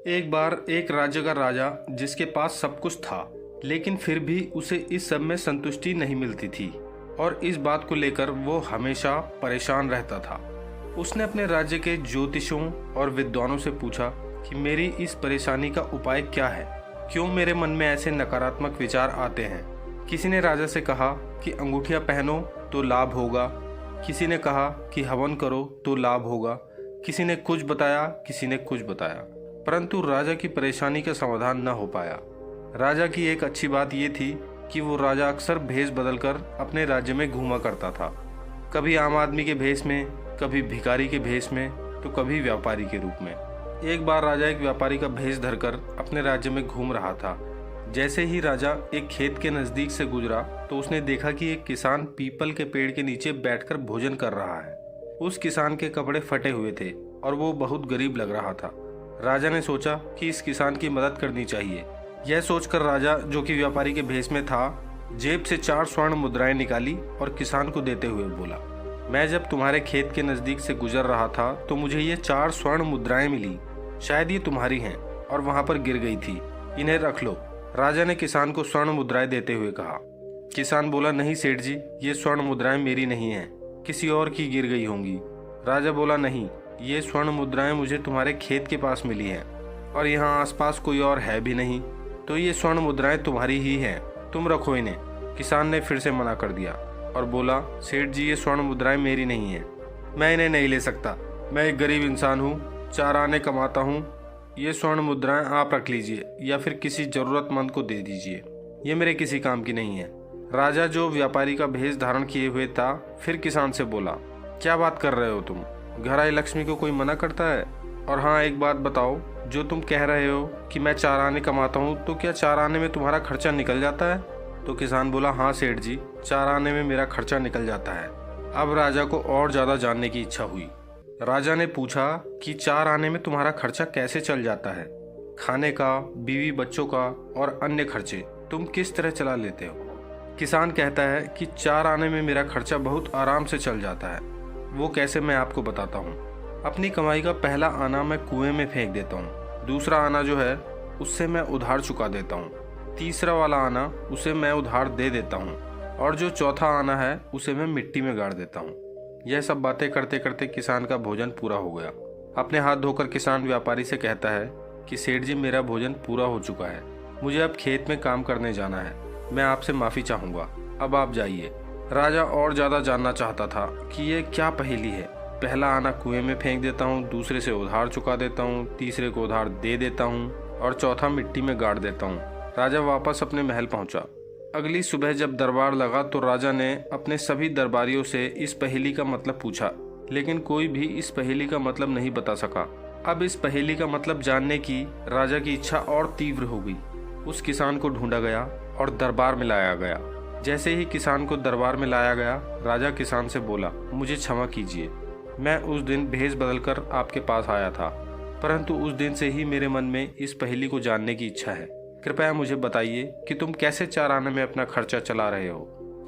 एक बार एक राज्य का राजा जिसके पास सब कुछ था, लेकिन फिर भी उसे इस सब में संतुष्टि नहीं मिलती थी और इस बात को लेकर वो हमेशा परेशान रहता था। उसने अपने राज्य के ज्योतिषों और विद्वानों से पूछा कि मेरी इस परेशानी का उपाय क्या है, क्यों मेरे मन में ऐसे नकारात्मक विचार आते हैं। किसी ने राजा से कहा कि अंगूठियां पहनो तो लाभ होगा, किसी ने कहा कि हवन करो तो लाभ होगा, किसी ने कुछ बताया, किसी ने कुछ बताया, परंतु राजा की परेशानी का समाधान न हो पाया। राजा की एक अच्छी बात यह थी कि वो राजा अक्सर भेष बदलकर अपने राज्य में घूमा करता था, कभी आम आदमी के भेष में, कभी भिखारी के भेष में, तो कभी व्यापारी के रूप में। एक बार राजा एक व्यापारी का भेष धरकर अपने राज्य में घूम रहा था। जैसे ही राजा एक खेत के नज़दीक से गुजरा तो उसने देखा कि एक किसान पीपल के पेड़ के नीचे बैठकर भोजन कर रहा है। उस किसान के कपड़े फटे हुए थे और वो बहुत गरीब लग रहा था। राजा ने सोचा कि इस किसान की मदद करनी चाहिए। यह सोचकर राजा, जो कि व्यापारी के भेष में था, जेब से 4 स्वर्ण मुद्राएं निकाली और किसान को देते हुए बोला, मैं जब तुम्हारे खेत के नज़दीक से गुजर रहा था तो मुझे ये 4 स्वर्ण मुद्राएं मिली, शायद ये तुम्हारी हैं और वहाँ पर गिर गई थी, इन्हें रख लो। राजा ने किसान को स्वर्ण मुद्राएं देते हुए कहा। किसान बोला, नहीं सेठ जी, ये स्वर्ण मुद्राएं मेरी नहीं हैं, किसी और की गिर गई होंगी। राजा बोला, नहीं, ये स्वर्ण मुद्राएं मुझे तुम्हारे खेत के पास मिली हैं और यहाँ आसपास कोई और है भी नहीं, तो ये स्वर्ण मुद्राएं तुम्हारी ही हैं, तुम रखो इन्हें। किसान ने फिर से मना कर दिया और बोला, सेठ जी, ये स्वर्ण मुद्राएं मेरी नहीं हैं, मैं इन्हें नहीं ले सकता, मैं एक गरीब इंसान हूँ, 4 आने कमाता हूँ, ये स्वर्ण मुद्राएं आप रख लीजिए या फिर किसी जरूरतमंद को दे दीजिए, ये मेरे किसी काम की नहीं है। राजा, जो व्यापारी का भेष धारण किए हुए था, फिर किसान से बोला, क्या बात कर रहे हो तुम, घर आई लक्ष्मी को कोई मना करता है? और हाँ, एक बात बताओ, जो तुम कह रहे हो कि मैं 4 आने कमाता हूँ, तो क्या 4 आने में तुम्हारा खर्चा निकल जाता है? तो किसान बोला, हाँ सेठ जी, 4 आने में मेरा खर्चा निकल जाता है। अब राजा को और ज़्यादा जानने की इच्छा हुई। राजा ने पूछा कि 4 आने में तुम्हारा खर्चा कैसे चल जाता है? खाने का, बीवी बच्चों का और अन्य खर्चे तुम किस तरह चला लेते हो? किसान कहता है कि 4 आने में मेरा खर्चा बहुत आराम से चल जाता है। वो कैसे, मैं आपको बताता हूँ। अपनी कमाई का पहला आना मैं कुएं में फेंक देता हूँ, दूसरा आना जो है उससे मैं उधार चुका देता हूँ, तीसरा वाला आना उसे मैं उधार दे देता हूँ और जो चौथा आना है उसे मैं मिट्टी में गाड़ देता हूँ। यह सब बातें करते करते किसान का भोजन पूरा हो गया। अपने हाथ धोकर किसान व्यापारी से कहता है कि सेठ जी, मेरा भोजन पूरा हो चुका है, मुझे अब खेत में काम करने जाना है, मैं आपसे माफ़ी चाहूँगा, अब आप जाइए। राजा और ज़्यादा जानना चाहता था कि यह क्या पहेली है। पहला आना कुएं में फेंक देता हूँ, दूसरे से उधार चुका देता हूँ, तीसरे को उधार दे देता हूँ और चौथा मिट्टी में गाड़ देता हूँ। राजा वापस अपने महल पहुँचा। अगली सुबह जब दरबार लगा तो राजा ने अपने सभी दरबारियों से इस पहेली का मतलब पूछा, लेकिन कोई भी इस पहेली का मतलब नहीं बता सका। अब इस पहेली का मतलब जानने की राजा की इच्छा और तीव्र हो गई। उस किसान को ढूंढा गया और दरबार में लाया गया। जैसे ही किसान को दरबार में लाया गया, राजा किसान से बोला, मुझे क्षमा कीजिए, मैं उस दिन भेष बदलकर आपके पास आया था, परंतु उस दिन से ही मेरे मन में इस पहेली को जानने की इच्छा है। कृपया मुझे बताइए कि तुम कैसे 4 आने में अपना खर्चा चला रहे हो।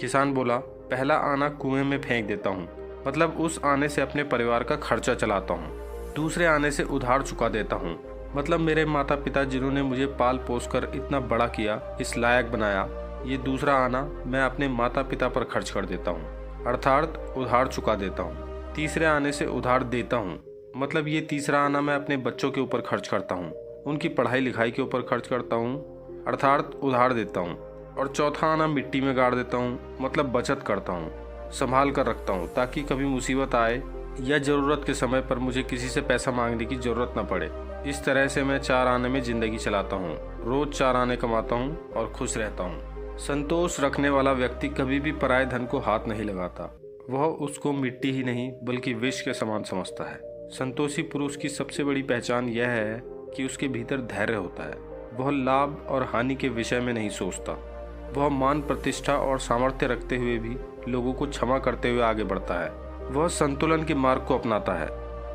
किसान बोला, पहला आना कुएं में फेंक देता हूँ, मतलब उस आने से अपने परिवार का खर्चा चलाता हूँ। दूसरे आने से उधार चुका देता हूँ, मतलब मेरे माता पिता जिन्होंने मुझे पाल पोस कर इतना बड़ा किया, इस लायक बनाया, ये दूसरा आना मैं अपने माता पिता पर खर्च कर देता हूँ, अर्थात उधार चुका देता हूँ। तीसरे आने से उधार देता हूँ, मतलब ये तीसरा आना मैं अपने बच्चों के ऊपर खर्च करता हूँ, उनकी पढ़ाई लिखाई के ऊपर खर्च करता हूँ, अर्थात उधार देता हूँ। और चौथा आना मिट्टी में गाड़ देता हूँ, मतलब बचत करता हूँ, संभाल कर रखता हूँ ताकि कभी मुसीबत आए या ज़रूरत के समय पर मुझे किसी से पैसा मांगने की ज़रूरत न पड़े। इस तरह से मैं 4 आने में ज़िंदगी चलाता हूँ, रोज़ 4 आने कमाता हूँ और खुश रहता हूँ। संतोष रखने वाला व्यक्ति कभी भी पराये धन को हाथ नहीं लगाता, वह उसको मिट्टी ही नहीं बल्कि विष के समान समझता है। संतोषी पुरुष की सबसे बड़ी पहचान यह है कि उसके भीतर धैर्य होता है। वह लाभ और हानि के विषय में नहीं सोचता। वह मान प्रतिष्ठा और सामर्थ्य रखते हुए भी लोगों को क्षमा करते हुए आगे बढ़ता है। वह संतुलन के मार्ग को अपनाता है,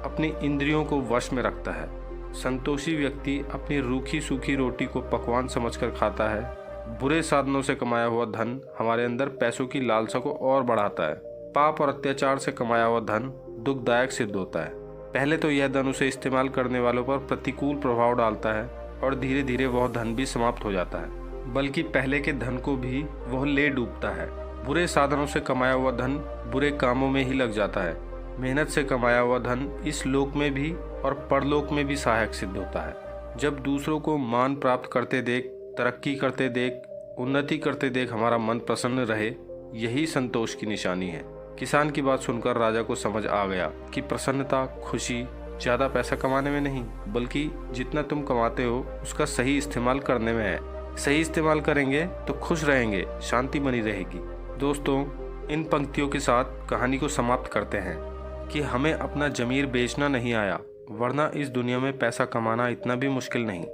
अपनी इंद्रियों को वश में रखता है। संतोषी व्यक्ति अपनी रूखी सूखी रोटी को पकवान समझकर खाता है। बुरे साधनों से कमाया हुआ धन हमारे अंदर पैसों की लालसा को और बढ़ाता है। पाप और अत्याचार से कमाया हुआ धन दुखदायक सिद्ध होता है। पहले तो यह धन उसे इस्तेमाल करने वालों पर प्रतिकूल प्रभाव डालता है और धीरे धीरे वह धन भी समाप्त हो जाता है, बल्कि पहले के धन को भी वह ले डूबता है। बुरे साधनों से कमाया हुआ धन बुरे कामों में ही लग जाता है। मेहनत से कमाया हुआ धन इस लोक में भी और परलोक में भी सहायक सिद्ध होता है। जब दूसरों को मान प्राप्त करते देख, तरक्की करते देख, उन्नति करते देख हमारा मन प्रसन्न रहे, यही संतोष की निशानी है। किसान की बात सुनकर राजा को समझ आ गया कि प्रसन्नता, खुशी ज़्यादा पैसा कमाने में नहीं, बल्कि जितना तुम कमाते हो उसका सही इस्तेमाल करने में है। सही इस्तेमाल करेंगे तो खुश रहेंगे, शांति बनी रहेगी। दोस्तों, इन पंक्तियों के साथ कहानी को समाप्त करते हैं कि हमें अपना ज़मीर बेचना नहीं आया, वरना इस दुनिया में पैसा कमाना इतना भी मुश्किल नहीं।